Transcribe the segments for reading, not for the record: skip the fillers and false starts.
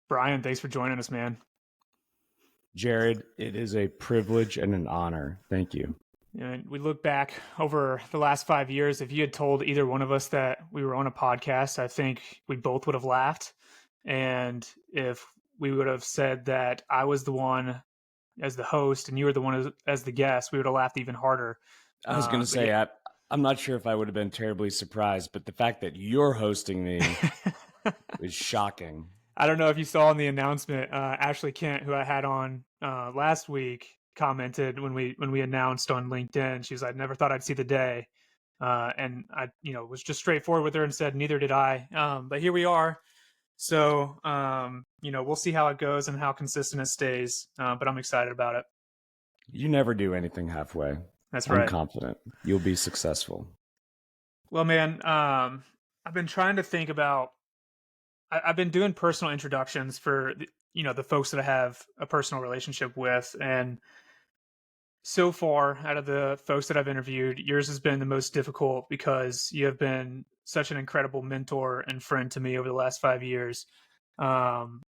Brian, thanks for joining us, man. Jarrod, it is a privilege and an honor. Thank you. And we look back over the last 5 years. If you had told either one of us that we were on a podcast, I think we both would have laughed. And if we would have said that I was the one as the host and you were the one as the guest, we would have laughed even harder. I was going to say, I'm not sure if I would have been terribly surprised, but the fact that you're hosting me is shocking. I don't know if you saw in the announcement, Ashley Kent, who I had on last week, commented when we announced on LinkedIn. She was like, "Never thought I'd see the day," and I, was just straightforward with her and said, "Neither did I." But here we are. So, we'll see how it goes and how consistent it stays. But I'm excited about it. You never do anything halfway. That's right. I'm confident you'll be successful. Well, man, I've been trying to think about. I've been doing personal introductions for the folks that I have a personal relationship with, and so far out of the folks that I've interviewed, yours has been the most difficult because you have been such an incredible mentor and friend to me over the last 5 years. And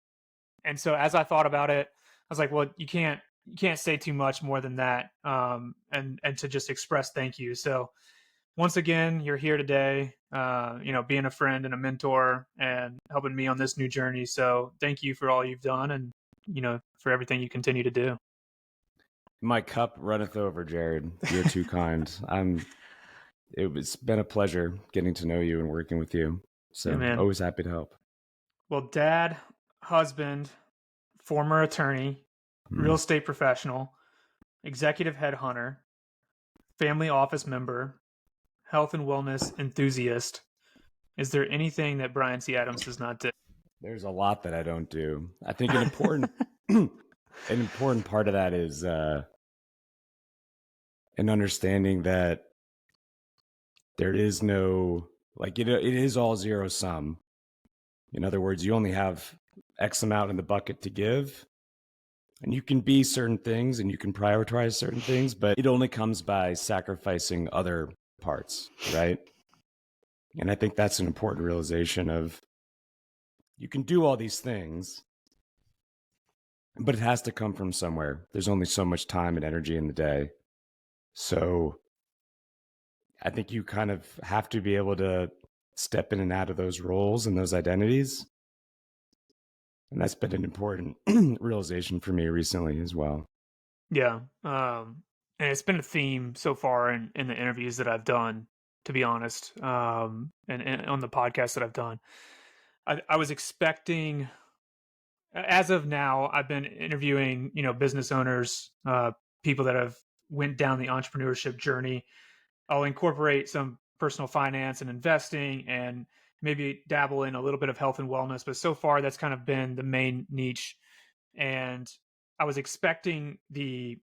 so as I thought about it, I was like, well, you can't say too much more than that, and to just express thank you. So once again, you're here today, being a friend and a mentor and helping me on this new journey. So thank you for all you've done and, for everything you continue to do. My cup runneth over, Jarrod. You're too kind. It's been a pleasure getting to know you and working with you. So always happy to help. Well, dad, husband, former attorney, real estate professional, executive headhunter, family office member, health and wellness enthusiast. Is there anything that Brian C. Adams does not do? There's a lot that I don't do. I think an important part of that is an understanding that there is no, it is all zero sum. In other words, you only have X amount in the bucket to give. And you can be certain things and you can prioritize certain things, but it only comes by sacrificing other parts, right? And I think that's an important realization of you can do all these things, but it has to come from somewhere. There's only so much time and energy in the day. So I think you kind of have to be able to step in and out of those roles and those identities. And that's been an important realization for me recently as well. Yeah. And it's been a theme so far in the interviews that I've done, to be honest, and on the podcast that I've done. I was expecting, as of now, I've been interviewing, business owners, people that have went down the entrepreneurship journey. I'll incorporate some personal finance and investing and maybe dabble in a little bit of health and wellness. But so far, that's kind of been the main niche. And I was expecting the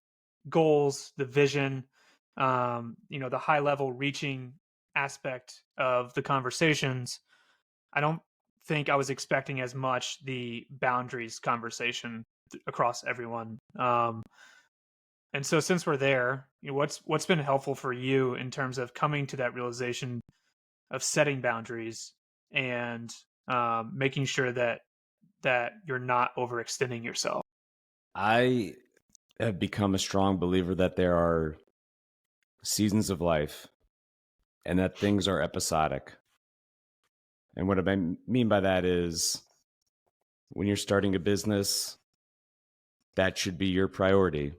goals, the vision, the high level reaching aspect of the conversations. I don't think I was expecting as much the boundaries conversation across everyone. And so since we're there, what's been helpful for you in terms of coming to that realization of setting boundaries and making sure that you're not overextending yourself? I have become a strong believer that there are seasons of life and that things are episodic. And what I mean by that is when you're starting a business, that should be your priority.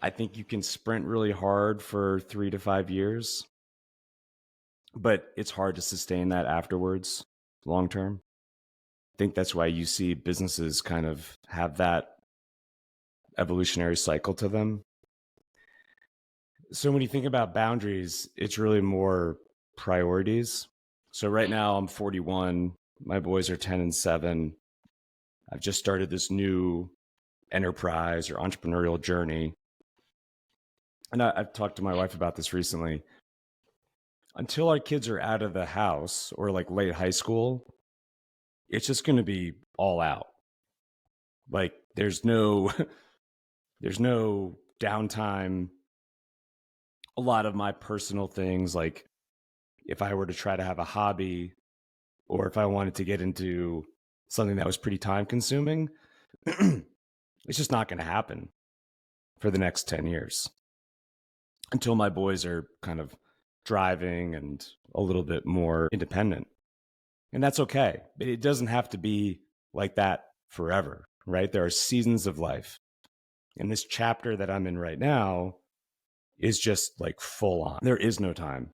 I think you can sprint really hard for 3 to 5 years, but it's hard to sustain that afterwards, long term. I think that's why you see businesses kind of have that evolutionary cycle to them. So when you think about boundaries, it's really more priorities. So right now I'm 41, my boys are 10 and 7. I've just started this new enterprise or entrepreneurial journey. And I've talked to my wife about this recently. Until our kids are out of the house or like late high school, it's just going to be all out. Like there's no downtime. A lot of my personal things, like if I were to try to have a hobby or if I wanted to get into something that was pretty time consuming. It's just not going to happen for the next 10 years until my boys are kind of driving and a little bit more independent. And that's okay. But it doesn't have to be like that forever, right? There are seasons of life. And this chapter that I'm in right now is just like full on. There is no time.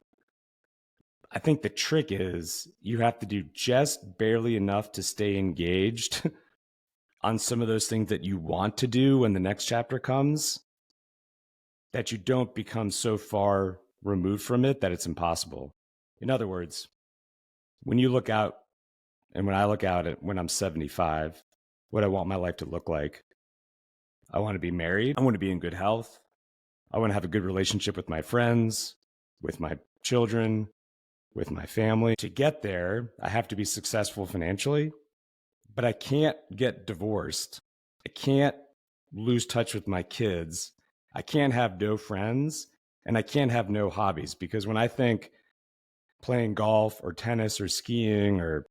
I think the trick is you have to do just barely enough to stay engaged on some of those things that you want to do when the next chapter comes, that you don't become so far removed from it that it's impossible. In other words, when you look out, and when I look out at when I'm 75, what I want my life to look like, I want to be married. I want to be in good health. I want to have a good relationship with my friends, with my children, with my family. To get there, I have to be successful financially, but I can't get divorced. I can't lose touch with my kids. I can't have no friends, and I can't have no hobbies, because when I think playing golf or tennis or skiing or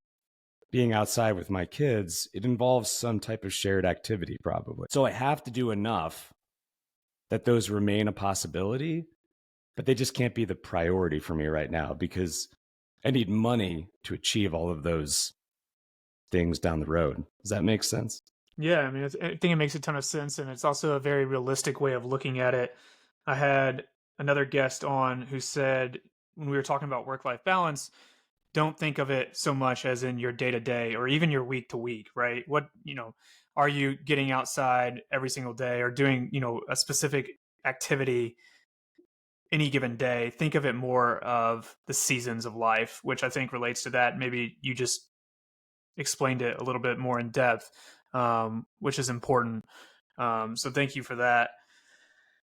being outside with my kids, it involves some type of shared activity probably. So I have to do enough that those remain a possibility, but they just can't be the priority for me right now because I need money to achieve all of those things down the road. Does that make sense? Yeah, I mean, I think it makes a ton of sense, and it's also a very realistic way of looking at it. I had another guest on who said when we were talking about work-life balance, don't think of it so much as in your day-to-day or even your week-to-week, right? What, are you getting outside every single day or doing, a specific activity any given day? Think of it more of the seasons of life, which I think relates to that. Maybe you just explained it a little bit more in depth, which is important. So thank you for that.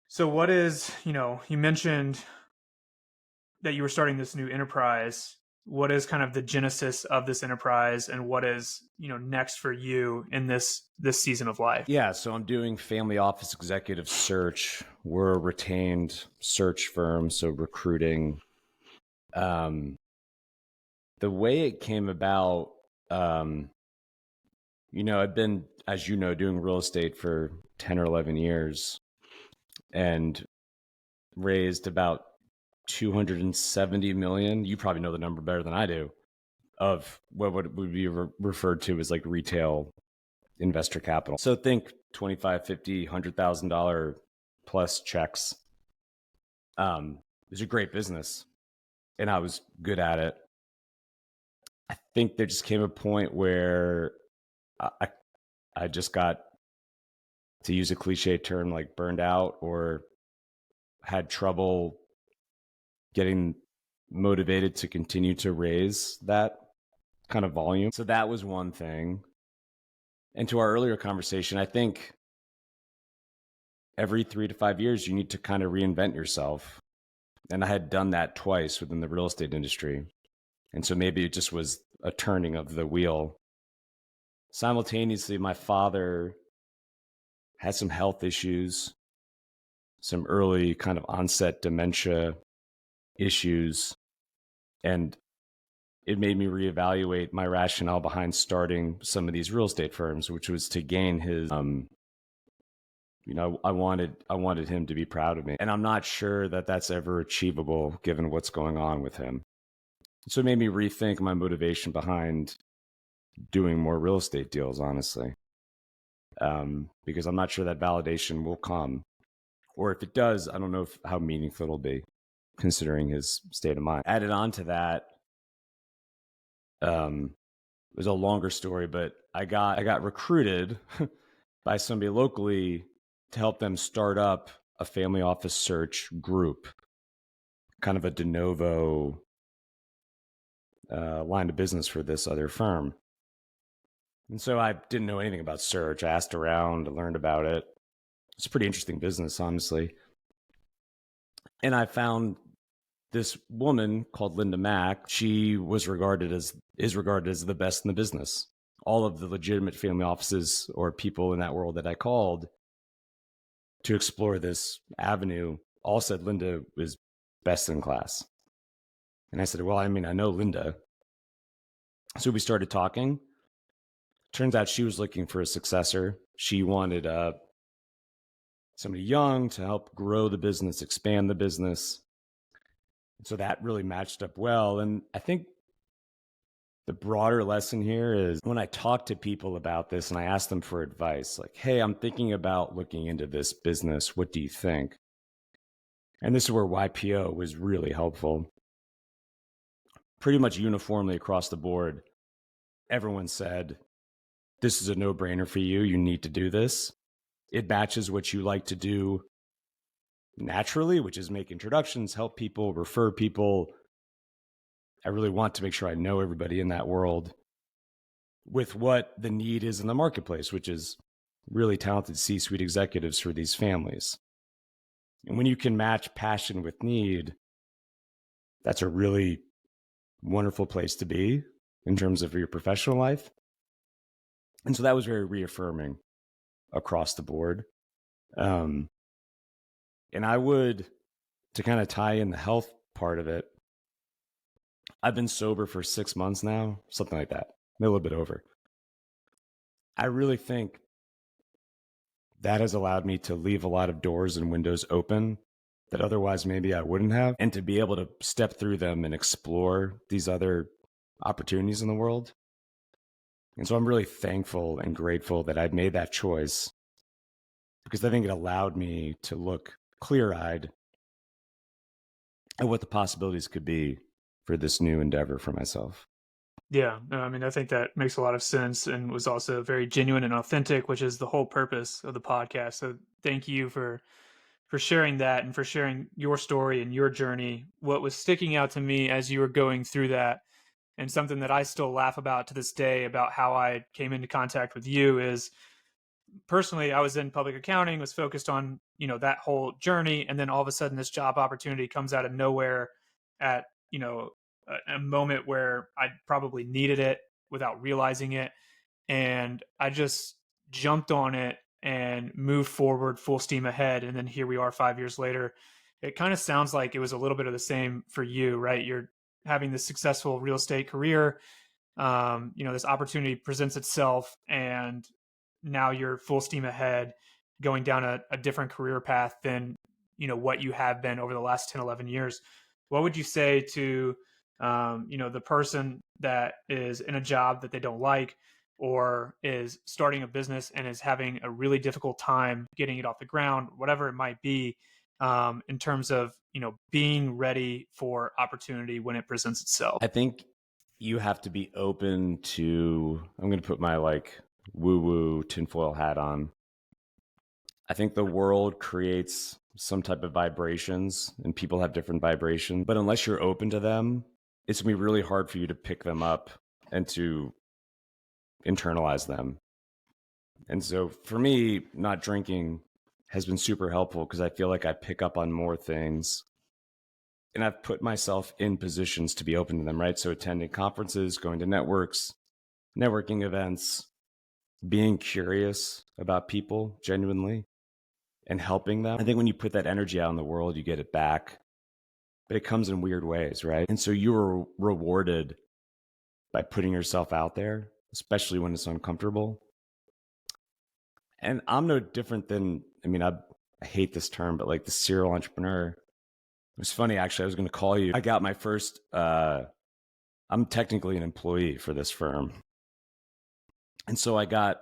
So what is, you mentioned that you were starting this new enterprise. What is kind of the genesis of this enterprise, and what is, next for you in this season of life? Yeah, so I'm doing family office executive search. We're a retained search firm, so recruiting. The way it came about, I've been, as you know, doing real estate for 10 or 11 years and raised about 270 million. You probably know the number better than I do, of what would be referred to as like retail investor capital. So think 25, 50, $100,000 plus checks. It was a great business and I was good at it. I think there just came a point where I just got, to use a cliche term, like burned out or had trouble getting motivated to continue to raise that kind of volume. So that was one thing. And to our earlier conversation, I think every 3 to 5 years, you need to kind of reinvent yourself. And I had done that twice within the real estate industry. And so maybe it just was a turning of the wheel. Simultaneously, my father had some health issues, some early kind of onset dementia issues. And it made me reevaluate my rationale behind starting some of these real estate firms, which was to gain his, I wanted him to be proud of me. And I'm not sure that that's ever achievable given what's going on with him. So it made me rethink my motivation behind doing more real estate deals, honestly. Because I'm not sure that validation will come. Or if it does, I don't know how meaningful it'll be, considering his state of mind. Added on to that, it was a longer story, but I got recruited by somebody locally to help them start up a family office search group, kind of a de novo line of business for this other firm. And so I didn't know anything about search. I asked around, learned about it. It's a pretty interesting business, honestly. And I found this woman called Linda Mack. She is regarded as the best in the business. All of the legitimate family offices or people in that world that I called to explore this avenue all said Linda was best in class. And I said, well, I know Linda. So we started talking. Turns out she was looking for a successor. She wanted somebody young to help grow the business, expand the business. So that really matched up well. And I think the broader lesson here is when I talk to people about this and I ask them for advice, like, hey, I'm thinking about looking into this business. What do you think? And this is where YPO was really helpful. Pretty much uniformly across the board, everyone said, this is a no-brainer for you. You need to do this. It matches what you like to do naturally, which is make introductions, help people, refer people. I really want to make sure I know everybody in that world with what the need is in the marketplace, which is really talented C-suite executives for these families. And when you can match passion with need, that's a really wonderful place to be in terms of your professional life. And so that was very reaffirming across the board. And I would, to kind of tie in the health part of it, I've been sober for 6 months now, something like that, a little bit over. I really think that has allowed me to leave a lot of doors and windows open that otherwise maybe I wouldn't have, and to be able to step through them and explore these other opportunities in the world. And so I'm really thankful and grateful that I'd made that choice, because I think it allowed me to look clear-eyed at what the possibilities could be for this new endeavor for myself. Yeah, no, I mean, I think that makes a lot of sense and was also very genuine and authentic, which is the whole purpose of the podcast. So thank you for sharing that and for sharing your story and your journey. What was sticking out to me as you were going through that, and something that I still laugh about to this day about how I came into contact with you, is personally I was in public accounting, was focused on, that whole journey, and then all of a sudden this job opportunity comes out of nowhere at, a moment where I probably needed it without realizing it, and I just jumped on it and moved forward full steam ahead. And then here we are 5 years later. It kind of sounds like it was a little bit of the same for you, right? You're having this successful real estate career. This opportunity presents itself, and now you're full steam ahead, going down a different career path than, what you have been over the last 10, 11 years. What would you say to, the person that is in a job that they don't like, or is starting a business and is having a really difficult time getting it off the ground, whatever it might be, in terms of, being ready for opportunity when it presents itself? I think you have to be open to, I'm going to put my woo-woo tinfoil hat on. I think the world creates some type of vibrations, and people have different vibrations, but unless you're open to them, it's going to be really hard for you to pick them up and to internalize them. And so for me, not drinking has been super helpful, because I feel like I pick up on more things, and I've put myself in positions to be open to them, right? So attending conferences, going to networking events, being curious about people genuinely and helping them. I think when you put that energy out in the world, you get it back, but it comes in weird ways, right? And so you are rewarded by putting yourself out there, especially when it's uncomfortable. And I'm no different than, I hate this term, but like the serial entrepreneur. It was funny, actually, I was going to call you. I got my first, I'm technically an employee for this firm. And so I got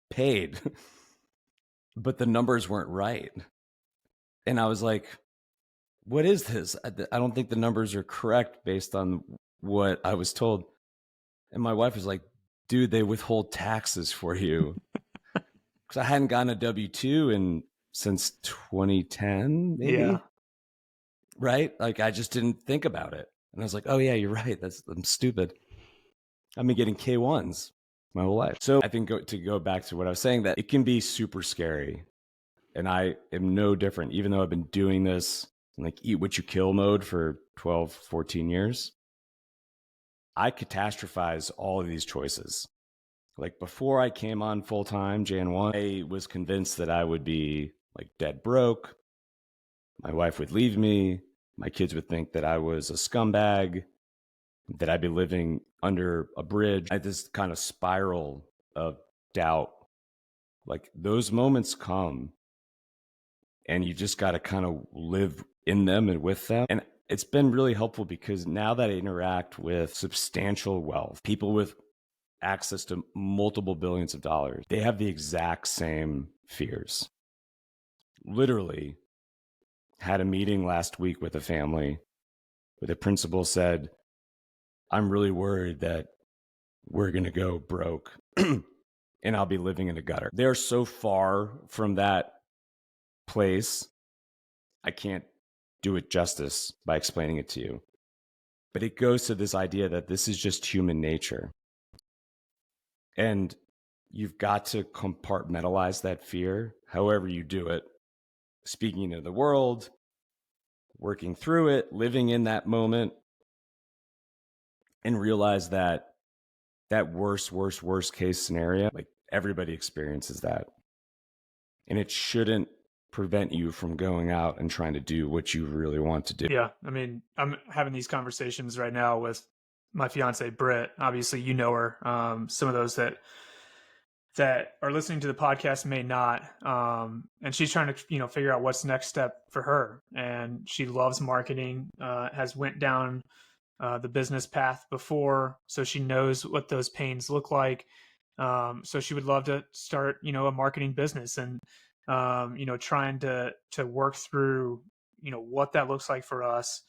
paid, but the numbers weren't right. And I was like, what is this? I don't think the numbers are correct based on what I was told. And my wife was like, dude, they withhold taxes for you. Because I hadn't gotten a W-2 since 2010, maybe. Yeah. Right? Like, I just didn't think about it. And I was like, oh yeah, you're right. I'm stupid. I've been getting K1s my whole life. So I think to go back to what I was saying, that it can be super scary. And I am no different, even though I've been doing this in like eat what you kill mode for 12, 14 years. I catastrophize all of these choices. Like before I came on full time, Jan 1, I was convinced that I would be like dead broke. My wife would leave me. My kids would think that I was a scumbag. that I'd be living under a bridge. I had this kind of spiral of doubt. Like those moments come and you just got to kind of live in them and with them. And it's been really helpful because now that I interact with substantial wealth, people with access to multiple billions of dollars, they have the exact same fears. Literally had a meeting last week with a family where the principal said, I'm really worried that we're going to go broke and I'll be living in a gutter. They're so far from that place. I can't do it justice by explaining it to you. But it goes to this idea that this is just human nature. And you've got to compartmentalize that fear, however you do it, speaking to the world, working through it, living in that moment, and realize that that worst case scenario, like everybody experiences that. And it shouldn't prevent you from going out and trying to do what you really want to do. Yeah. I mean, I'm having these conversations right now with my fiance, Britt. Obviously, you know her. Some of those that are listening to the podcast may not. And she's trying to, figure out what's next step for her. And she loves marketing, has went down the business path before, so she knows what those pains look like. So she would love to start, a marketing business and, trying to work through, what that looks like for us,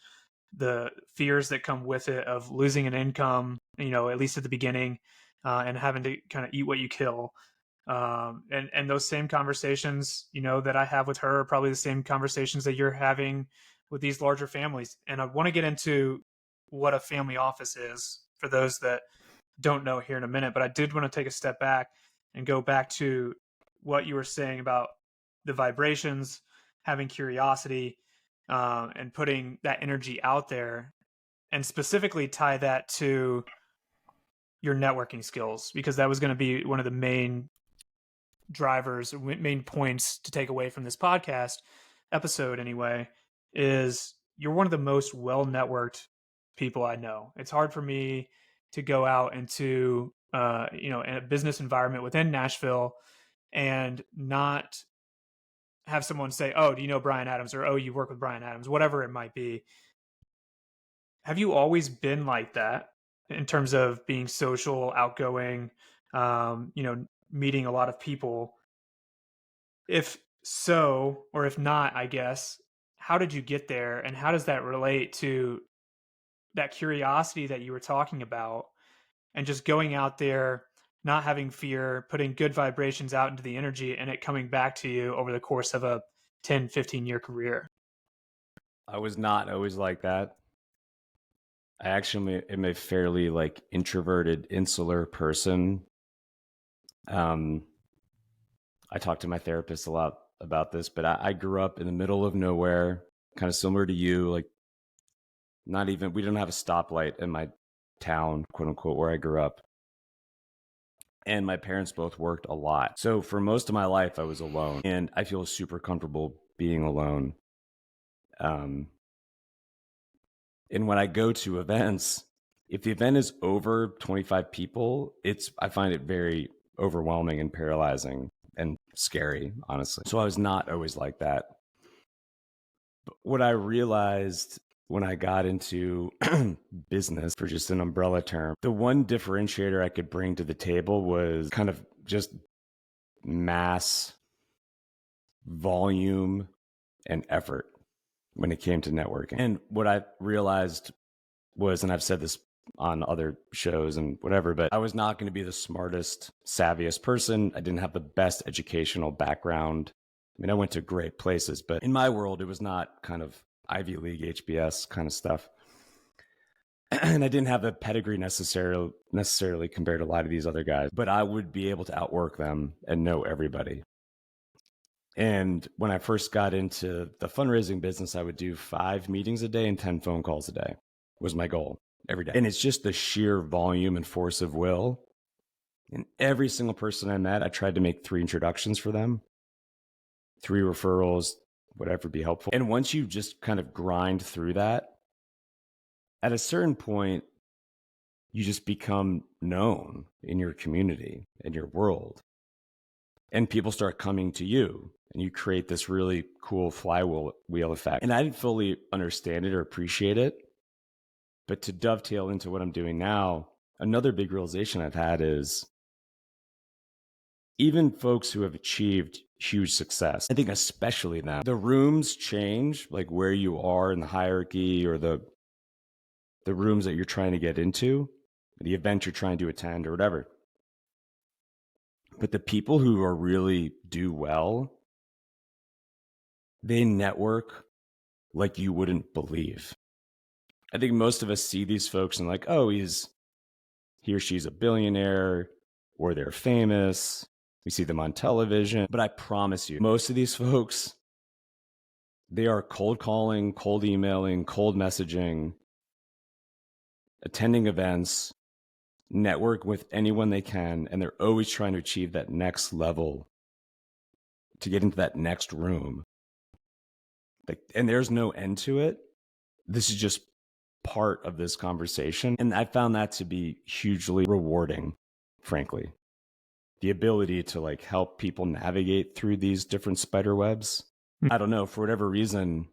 the fears that come with it of losing an income, at least at the beginning, and having to kind of eat what you kill. And those same conversations, that I have with her are probably the same conversations that you're having with these larger families. And I want to get into what a family office is for those that don't know here in a minute, but I did want to take a step back and go back to what you were saying about the vibrations, having curiosity, and putting that energy out there, and specifically tie that to your networking skills, because that was going to be one of the main drivers, main points to take away from this podcast episode anyway, is you're one of the most well-networked people I know. It's hard for me to go out into, in a business environment within Nashville and not have someone say, oh, do you know Brian Adams? Or, oh, you work with Brian Adams, whatever it might be. Have you always been like that in terms of being social, outgoing, meeting a lot of people? If so, or if not, I guess, how did you get there? And how does that relate to that curiosity that you were talking about and just going out there, not having fear, putting good vibrations out into the energy and it coming back to you over the course of a 10, 15-year career? I was not always like that. I actually am a fairly introverted, insular person. I talk to my therapist a lot about this, but I grew up in the middle of nowhere, kind of similar to you. We don't have a stoplight in my town, quote unquote, where I grew up. And my parents both worked a lot. So for most of my life, I was alone. And I feel super comfortable being alone. And when I go to events, if the event is over 25 people, I find it very overwhelming and paralyzing and scary, honestly. So I was not always like that. But what I realized when I got into business, for just an umbrella term, the one differentiator I could bring to the table was kind of just mass volume and effort when it came to networking. And what I realized was, and I've said this on other shows and whatever, but I was not going to be the smartest, savviest person. I didn't have the best educational background. I mean, I went to great places, but in my world, it was not kind of Ivy League, HBS kind of stuff. And I didn't have the pedigree necessarily compared to a lot of these other guys, but I would be able to outwork them and know everybody. And when I first got into the fundraising business, I would do 5 meetings a day and 10 phone calls a day was my goal every day. And it's just the sheer volume and force of will. And every single person I met, I tried to make 3 introductions for them, 3 referrals, whatever be helpful. And once you just kind of grind through that, at a certain point, you just become known in your community, in your world. And people start coming to you, and you create this really cool flywheel effect. And I didn't fully understand it or appreciate it. But to dovetail into what I'm doing now, another big realization I've had is even folks who have achieved huge success, I think especially now, the rooms change, like where you are in the hierarchy or the rooms that you're trying to get into, the event you're trying to attend or whatever. But the people who are really do well, they network like you wouldn't believe. I think most of us see these folks and like, oh, he or she's a billionaire, or they're famous. We see them on television. But I promise you, most of these folks, they are cold calling, cold emailing, cold messaging, attending events, network with anyone they can, and they're always trying to achieve that next level to get into that next room. And there's no end to it. This is just part of this conversation. And I found that to be hugely rewarding, frankly. The ability to like help people navigate through these different spider webs. I don't know, for whatever reason,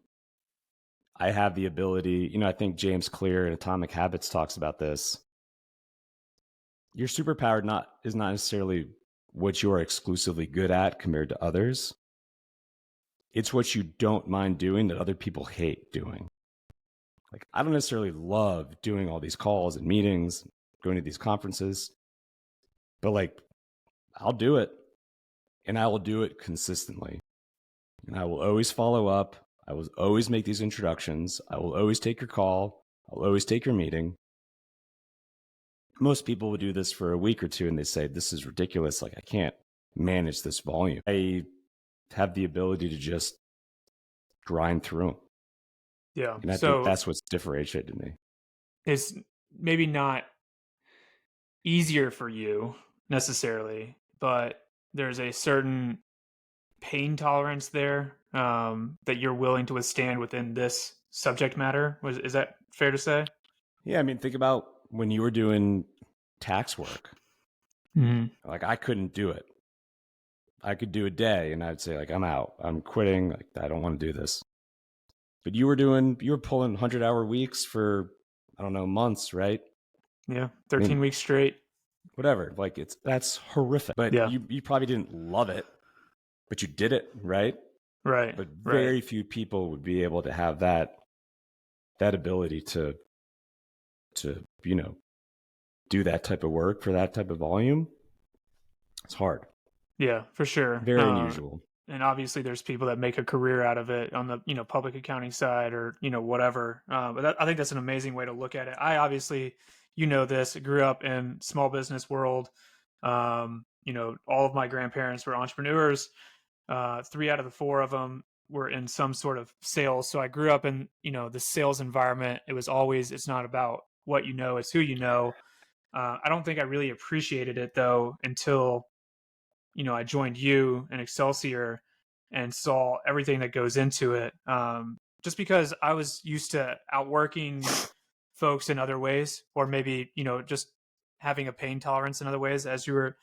I have the ability, I think James Clear in Atomic Habits talks about this. Your superpower is not necessarily what you are exclusively good at compared to others. It's what you don't mind doing that other people hate doing. Like, I don't necessarily love doing all these calls and meetings, going to these conferences, but like, I'll do it, and I will do it consistently. And I will always follow up. I will always make these introductions. I will always take your call. I'll always take your meeting. Most people would do this for a week or two and they say, this is ridiculous. Like, I can't manage this volume. I have the ability to just grind through them. Yeah. And I think that's what's differentiated me. It's maybe not easier for you necessarily, but there's a certain pain tolerance there that you're willing to withstand within this subject matter. Is that fair to say? Yeah, I mean, think about when you were doing tax work. Mm-hmm. Like, I couldn't do it. I could do a day and I'd say, like, I'm out. I'm quitting. Like, I don't want to do this. But you were pulling 100-hour weeks for, I don't know, months, right? Yeah, 13 weeks straight. Whatever. Like, that's horrific. But yeah. you probably didn't love it, but you did it, right? Right. But very few people would be able to have that ability to do that type of work for that type of volume. It's hard. Yeah, for sure. Very unusual. And obviously there's people that make a career out of it on the, public accounting side or, whatever. But I think that's an amazing way to look at it. I obviously, this, grew up in small business world. All of my grandparents were entrepreneurs. 3 out of the 4 of them were in some sort of sales. So I grew up in, the sales environment. It's not about what you know, it's who you know. I don't think I really appreciated it though until, I joined you and Excelsior and saw everything that goes into it. Just because I was used to outworking folks in other ways, or maybe, just having a pain tolerance in other ways as you were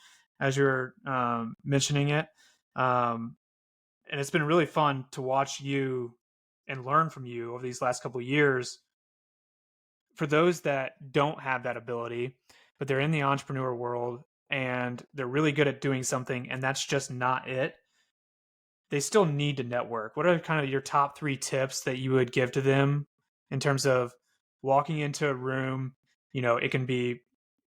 mentioning it. And it's been really fun to watch you and learn from you over these last couple of years. For those that don't have that ability, but they're in the entrepreneur world and they're really good at doing something and that's just not it, they still need to network. What are kind of your top 3 tips that you would give to them in terms of walking into a room? It can be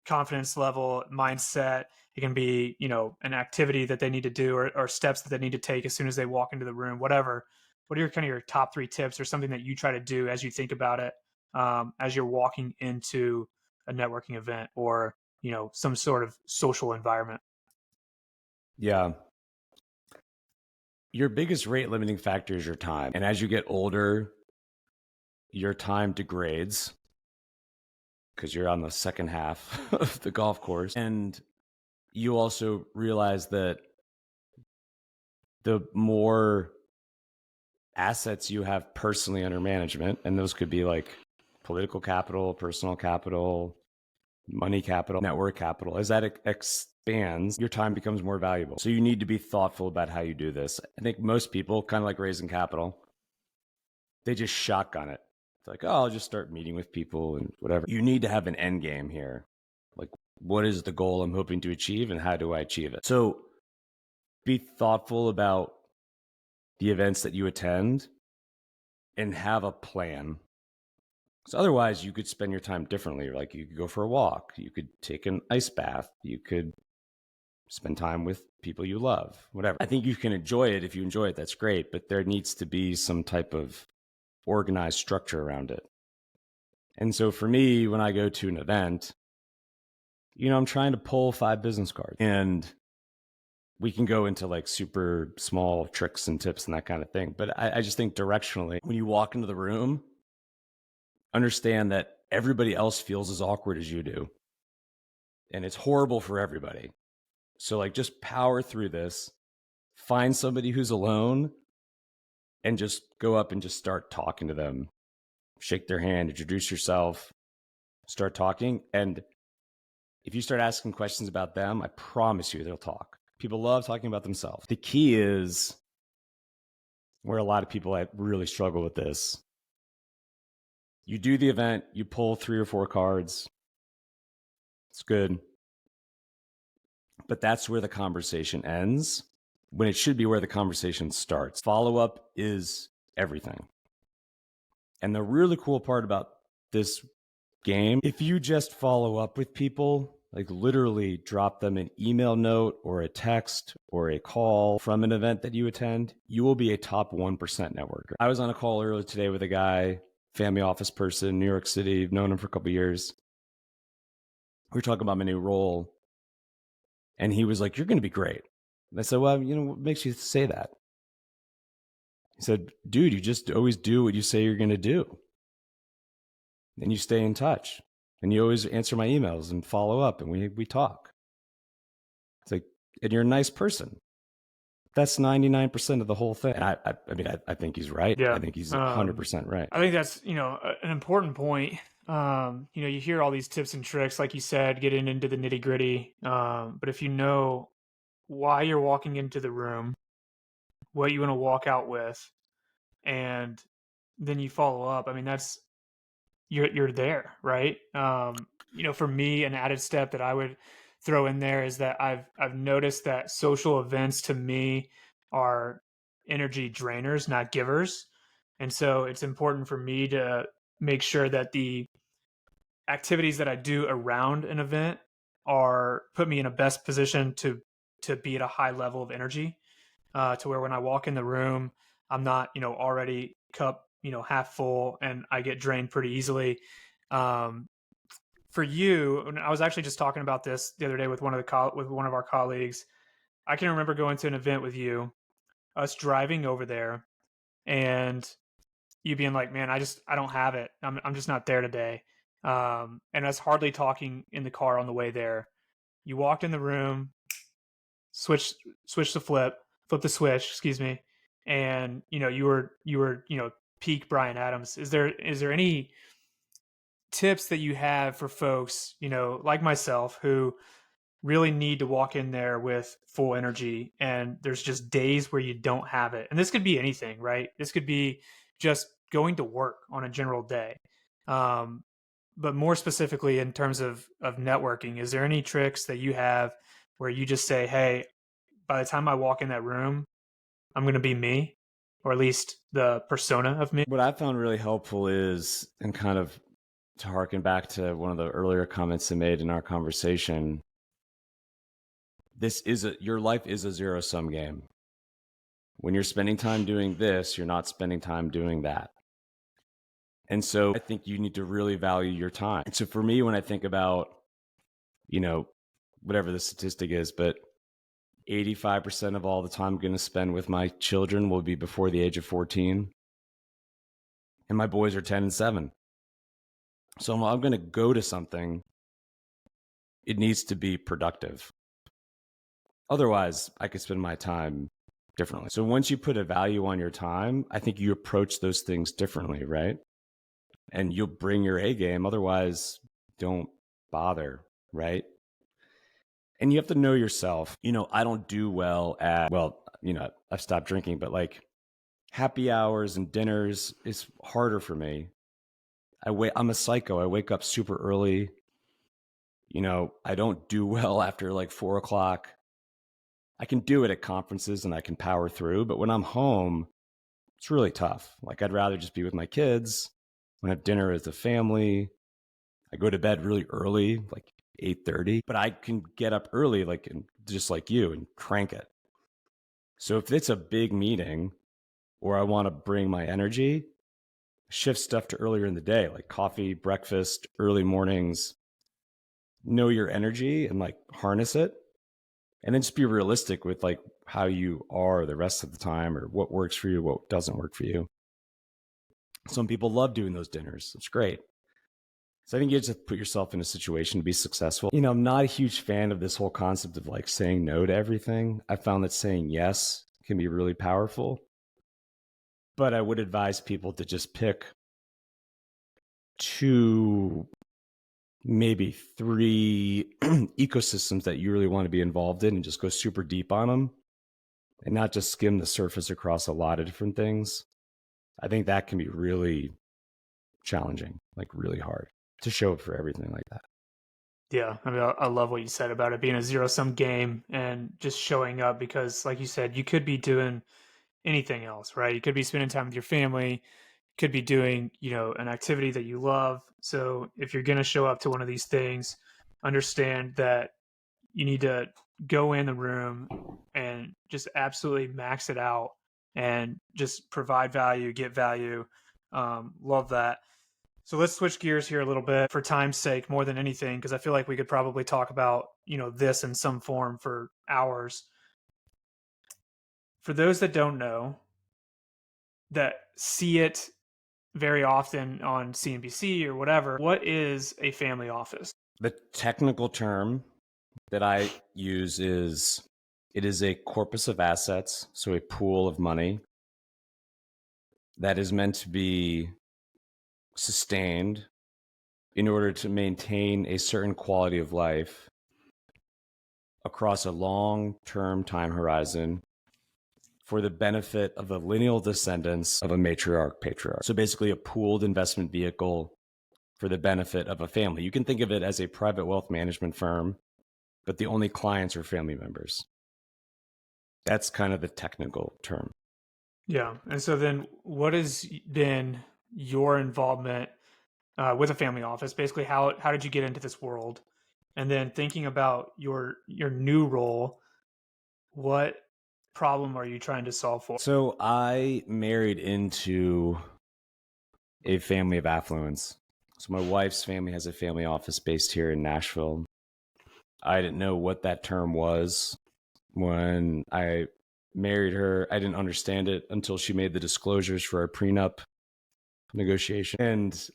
confidence level, mindset. It can be, an activity that they need to do or steps that they need to take as soon as they walk into the room, whatever. What are your top 3 tips or something that you try to do as you think about it, as you're walking into a networking event or, some sort of social environment? Yeah. Your biggest rate limiting factor is your time. And as you get older, your time degrades because you're on the second half of the golf course. And you also realize that the more assets you have personally under management, and those could be like political capital, personal capital, money capital, network capital. As that expands, your time becomes more valuable. So you need to be thoughtful about how you do this. I think most people, kind of like raising capital, they just shotgun it. It's like, oh, I'll just start meeting with people and whatever. You need to have an end game here. Like, what is the goal I'm hoping to achieve and how do I achieve it? So be thoughtful about the events that you attend and have a plan. Because otherwise, you could spend your time differently. Like, you could go for a walk, you could take an ice bath, you could spend time with people you love, whatever. I think you can enjoy it. If you enjoy it, that's great. But there needs to be some type of organized structure around it. And so for me, when I go to an event, I'm trying to pull 5 business cards, and we can go into like super small tricks and tips and that kind of thing. But I just think directionally, when you walk into the room, understand that everybody else feels as awkward as you do. And it's horrible for everybody. So like, just power through this, find somebody who's alone, and just go up and just start talking to them. Shake their hand, introduce yourself, start talking. And if you start asking questions about them, I promise you they'll talk. People love talking about themselves. The key is where a lot of people really struggle with this. You do the event, you pull 3 or 4 cards. It's good. But that's where the conversation ends, when it should be where the conversation starts. Follow-up is everything. And the really cool part about this game, if you just follow up with people, like literally drop them an email note or a text or a call from an event that you attend, you will be a top 1% networker. I was on a call earlier today with a guy, family office person, New York City. I've known him for a couple of years. We were talking about my new role. And he was like, "You're going to be great." And I said, "Well, what makes you say that?" He said, "Dude, you just always do what you say you're going to do. And you stay in touch. And you always answer my emails and follow up, and we talk." It's like, and you're a nice person. That's 99% of the whole thing. And I think he's right. Yeah. I think he's 100% right. I think that's, an important point. You hear all these tips and tricks, like you said, getting into the nitty gritty. But if you know why you're walking into the room, what you want to walk out with, and then you follow up, that's, you're there, right? For me, an added step that I would throw in there is that I've noticed that social events to me are energy drainers, not givers. And so it's important for me to make sure that the activities that I do around an event are put me in a best position to be at a high level of energy, to where when I walk in the room, I'm not, already cup, half full, and I get drained pretty easily. For you, and I was actually just talking about this the other day with one of our colleagues. I can remember going to an event with you, us driving over there, and you being like, "Man, I don't have it. I'm just not there today." And us hardly talking in the car on the way there. You walked in the room, switch the flip the switch, excuse me, and you were peak Brian Adams. Is there any tips that you have for folks, like myself, who really need to walk in there with full energy, and there's just days where you don't have it? And this could be anything, right? This could be just going to work on a general day. But more specifically in terms of networking, is there any tricks that you have where you just say, "Hey, by the time I walk in that room, I'm going to be me," or at least the persona of me? What I found really helpful is, and kind of to harken back to one of the earlier comments I made in our conversation, your life is a zero-sum game. When you're spending time doing this, you're not spending time doing that. And so I think you need to really value your time. And so for me, when I think about, whatever the statistic is, but 85% of all the time I'm going to spend with my children will be before the age of 14. And my boys are 10 and 7. So I'm going to go to something, it needs to be productive. Otherwise, I could spend my time differently. So once you put a value on your time, I think you approach those things differently, right? And you'll bring your A game. Otherwise, don't bother, right? And you have to know yourself. I don't do well at, I've stopped drinking, but like happy hours and dinners is harder for me. I'm a psycho. I wake up super early. I don't do well after like 4 o'clock. I can do it at conferences and I can power through, but when I'm home, it's really tough. Like I'd rather just be with my kids, when I have dinner as a family. I go to bed really early, like 8:30, but I can get up early, like just like you, and crank it. So if it's a big meeting or I want to bring my energy, shift stuff to earlier in the day, like coffee, breakfast, early mornings. Know your energy and like harness it, and then just be realistic with like how you are the rest of the time, or what works for you, what doesn't work for you. Some people love doing those dinners. It's great. So I think you just have to put yourself in a situation to be successful. I'm not a huge fan of this whole concept of like saying no to everything. I found that saying yes can be really powerful. But I would advise people to just pick 2, maybe 3 ecosystems that you really want to be involved in, and just go super deep on them and not just skim the surface across a lot of different things. I think that can be really challenging, like really hard to show up for everything like that. Yeah, I mean, I love what you said about it being a zero-sum game and just showing up because, like you said, you could be doing anything else, right? You could be spending time with your family, could be doing, an activity that you love. So if you're going to show up to one of these things, understand that you need to go in the room and just absolutely max it out and just provide value, get value. Love that. So let's switch gears here a little bit for time's sake, more than anything, because I feel like we could probably talk about, this in some form for hours. For those that don't know, that see it very often on CNBC or whatever, what is a family office? The technical term that I use is, it is a corpus of assets, so a pool of money that is meant to be sustained in order to maintain a certain quality of life across a long-term time horizon for the benefit of the lineal descendants of a matriarch, patriarch. So basically a pooled investment vehicle for the benefit of a family. You can think of it as a private wealth management firm, but the only clients are family members. That's kind of the technical term. Yeah. And so then what has been your involvement with a family office? Basically, how did you get into this world? And then thinking about your new role, what problem are you trying to solve for? So I married into a family of affluence. So my wife's family has a family office based here in Nashville. I didn't know what that term was when I married her. I didn't understand it until she made the disclosures for our prenup negotiation. And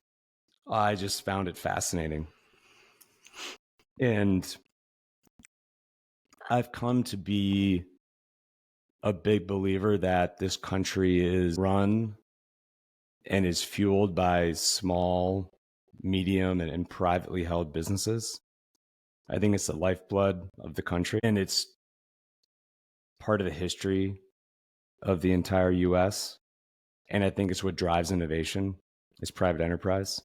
I just found it fascinating. And I've come to be a big believer that this country is run and is fueled by small, medium, and privately held businesses. I think it's the lifeblood of the country, and it's part of the history of the entire US. And I think it's what drives innovation, is private enterprise.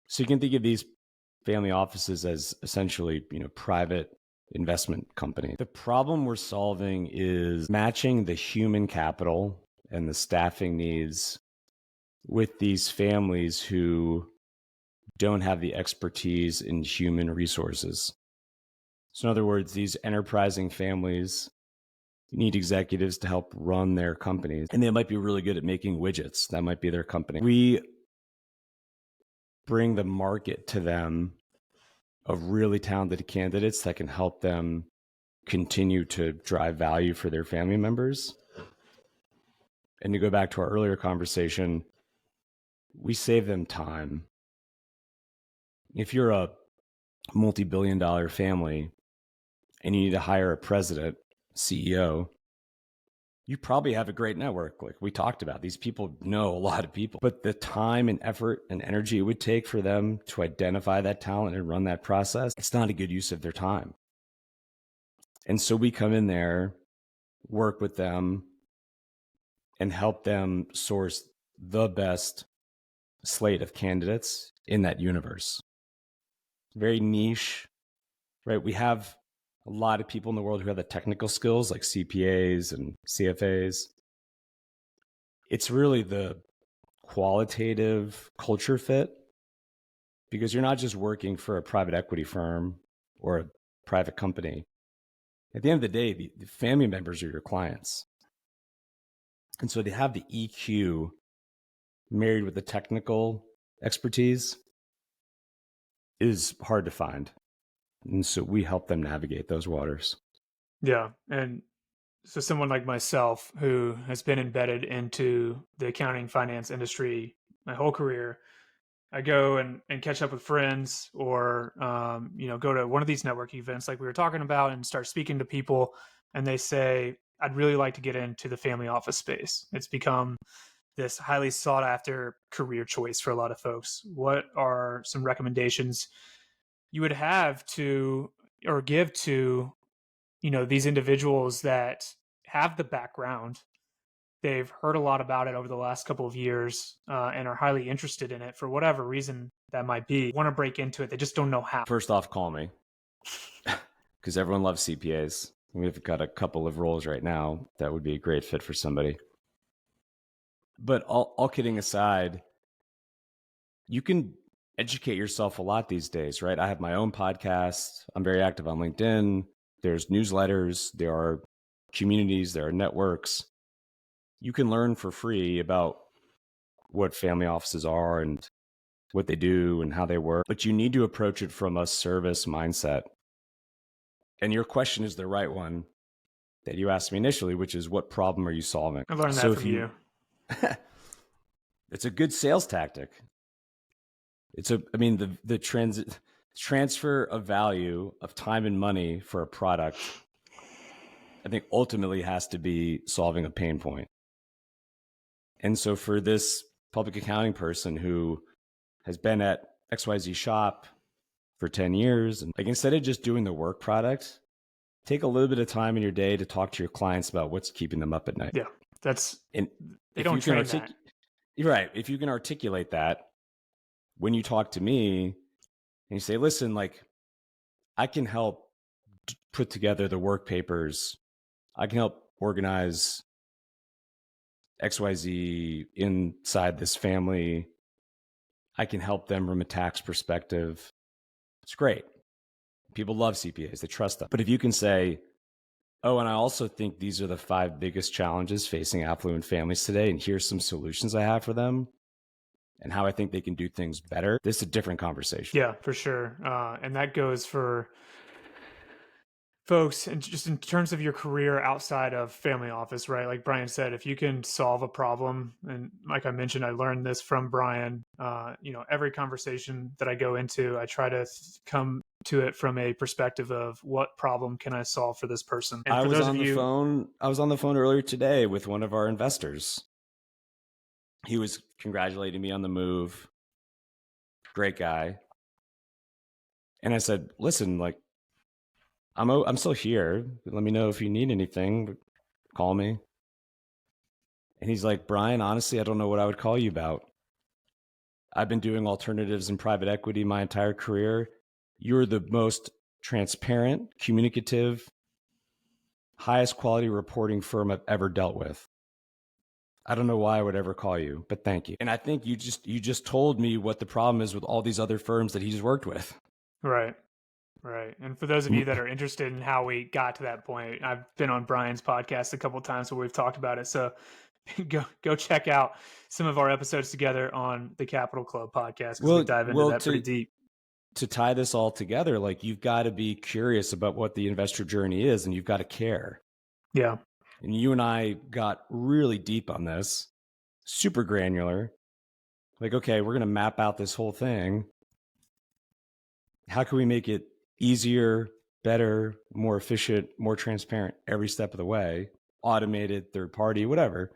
So you can think of these family offices as essentially, private investment company. The problem we're solving is matching the human capital and the staffing needs with these families who don't have the expertise in human resources. So in other words, these enterprising families need executives to help run their companies, and they might be really good at making widgets. That might be their company. We bring the market to them of really talented candidates that can help them continue to drive value for their family members. And to go back to our earlier conversation, we save them time. If you're a multi-billion-dollar family and you need to hire a president, CEO, you probably have a great network. Like we talked about, these people know a lot of people, but the time and effort and energy it would take for them to identify that talent and run that process, it's not a good use of their time. And so we come in there, work with them, and help them source the best slate of candidates in that universe. Very niche, right? We have a lot of people in the world who have the technical skills like CPAs and CFAs. It's really the qualitative culture fit, because you're not just working for a private equity firm or a private company. At the end of the day, the family members are your clients. And so to have the EQ married with the technical expertise is hard to find. And so we help them navigate those waters. Yeah. And so someone like myself who has been embedded into the accounting finance industry my whole career, I go and catch up with friends or, go to one of these networking events like we were talking about and start speaking to people. And they say, I'd really like to get into the family office space. It's become this highly sought after career choice for a lot of folks. What are some recommendations you would have to or give to, these individuals that have the background, they've heard a lot about it over the last couple of years, and are highly interested in it for whatever reason that might be, want to break into it, they just don't know how? First off, call me, because everyone loves CPAs. We've got a couple of roles right now that would be a great fit for somebody. But all kidding aside, you can educate yourself a lot these days, right? I have my own podcast. I'm very active on LinkedIn. There's newsletters. There are communities. There are networks. You can learn for free about what family offices are and what they do and how they work. But you need to approach it from a service mindset. And your question is the right one that you asked me initially, which is, what problem are you solving? I learned that from you. It's a good sales tactic. The transfer of value of time and money for a product, I think ultimately has to be solving a pain point. And so for this public accounting person who has been at XYZ shop for 10 years, and like, instead of just doing the work product, take a little bit of time in your day to talk to your clients about what's keeping them up at night. Yeah, and they don't train that. You're right. If you can articulate that when you talk to me and you say, listen, like, I can help put together the work papers. I can help organize XYZ inside this family. I can help them from a tax perspective. It's great. People love CPAs. They trust them. But if you can say, oh, and I also think these are the 5 biggest challenges facing affluent families today, and here's some solutions I have for them and how I think they can do things better, this is a different conversation. Yeah, for sure. And that goes for folks, and just in terms of your career outside of family office, right? Like Brian said, if you can solve a problem, and like I mentioned, I learned this from Brian. Every conversation that I go into, I try to come to it from a perspective of, what problem can I solve for this person? And I for was those on of the you, phone. I was on the phone earlier today with one of our investors. He was congratulating me on the move. Great guy. And I said, listen, like, I'm still here. Let me know if you need anything. Call me. And he's like, Brian, honestly, I don't know what I would call you about. I've been doing alternatives in private equity my entire career. You're the most transparent, communicative, highest quality reporting firm I've ever dealt with. I don't know why I would ever call you, but thank you. And I think you just told me what the problem is with all these other firms that he's worked with. Right. Right. And for those of you that are interested in how we got to that point, I've been on Brian's podcast a couple of times where we've talked about it. So go check out some of our episodes together on the Capital Club podcast, because we dive into that pretty deep. To tie this all together, like, you've got to be curious about what the investor journey is, and you've got to care. Yeah. And you and I got really deep on this, super granular. Like, okay, we're going to map out this whole thing. How can we make it easier, better, more efficient, more transparent every step of the way? automated, third party, whatever,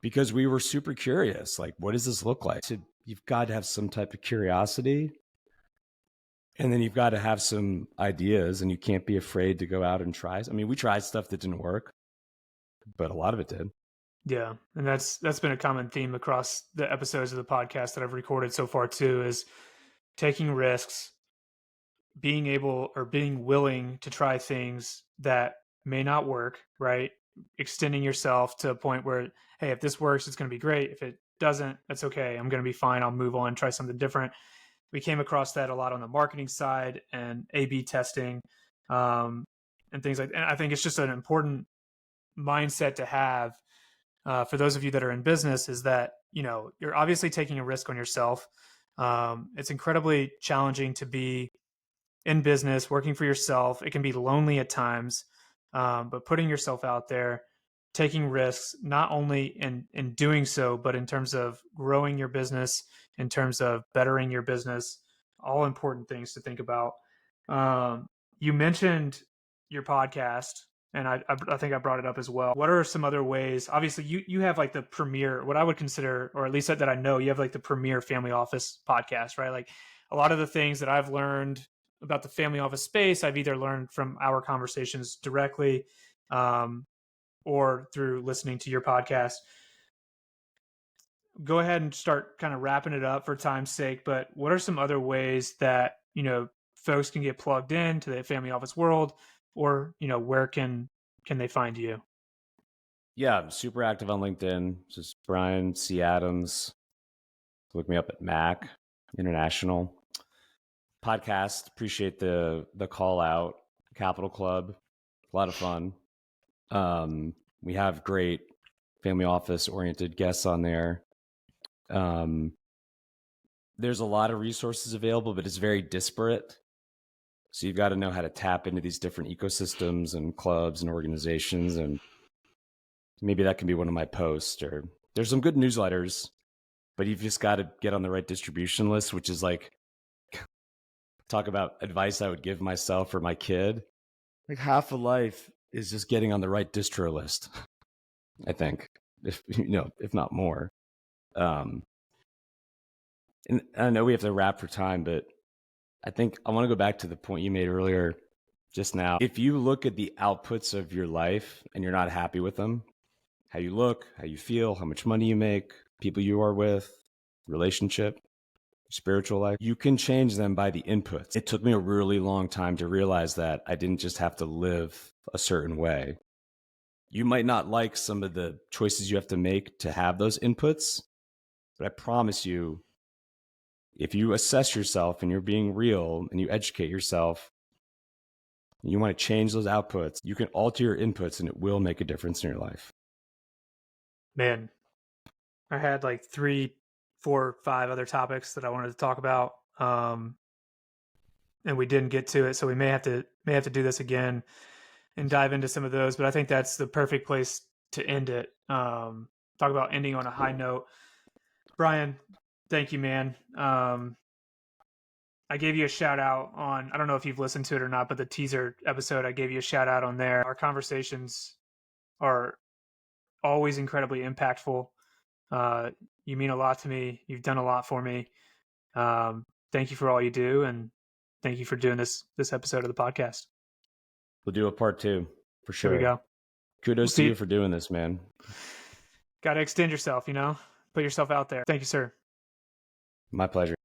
because we were super curious. Like, what does this look like? So you've got to have some type of curiosity, and then you've got to have some ideas, and you can't be afraid to go out and try. I mean, we tried stuff that didn't work, but a lot of it did. Yeah, and that's been a common theme across the episodes of the podcast that I've recorded so far too, is taking risks, being able or being willing to try things that may not work, right? Extending yourself to a point where, hey, if this works, it's going to be great. If it doesn't, that's okay. I'm going to be fine. I'll move on, try something different. We came across that a lot on the marketing side and A/B testing, and things like that. And I think it's just an important mindset to have for those of you that are in business, is that, you're obviously taking a risk on yourself. It's incredibly challenging to be in business, working for yourself. It can be lonely at times, but putting yourself out there, taking risks, not only in doing so, but in terms of growing your business, in terms of bettering your business, all important things to think about. You mentioned your podcast, and I think I brought it up as well. What are some other ways? Obviously, you have like the premier, what I would consider, or at least that I know, you have like the premier family office podcast, right? Like a lot of the things that I've learned about the family office space, I've either learned from our conversations directly, or through listening to your podcast. Go ahead and start kind of wrapping it up for time's sake. But what are some other ways that, folks can get plugged into the family office world, or, where can they find you? Yeah, I'm super active on LinkedIn. Just Brian C. Adams. Look me up at Mack International. Podcast. Appreciate the call out. Capital Club. A lot of fun. We have great family office oriented guests on there. There's a lot of resources available, but it's very disparate. So you've got to know how to tap into these different ecosystems and clubs and organizations. And maybe that can be one of my posts. Or there's some good newsletters, but you've just got to get on the right distribution list, which is like, talk about advice I would give myself or my kid. Like half of life is just getting on the right distro list, I think, if not more. And I know we have to wrap for time, but I think I want to go back to the point you made earlier just now. If you look at the outputs of your life and you're not happy with them, how you look, how you feel, how much money you make, people you are with, relationship, spiritual life, you can change them by the inputs. It took me a really long time to realize that I didn't just have to live a certain way. You might not like some of the choices you have to make to have those inputs, but I promise you, if you assess yourself and you're being real and you educate yourself, and you want to change those outputs, you can alter your inputs and it will make a difference in your life. Man, I had like 3, 4, 5 other topics that I wanted to talk about, and we didn't get to it, so we may have to do this again and dive into some of those. But I think that's the perfect place to end it. Talk about ending on a high note. Brian, thank you, man. I gave you a shout out on, I don't know if you've listened to it or not, but the teaser episode, I gave you a shout out on there. Our conversations are always incredibly impactful. You mean a lot to me. You've done a lot for me. Thank you for all you do. And thank you for doing this episode of the podcast. We'll do a part 2 for sure. There we go. Kudos to you for doing this, man. Got to extend yourself, put yourself out there. Thank you, sir. My pleasure.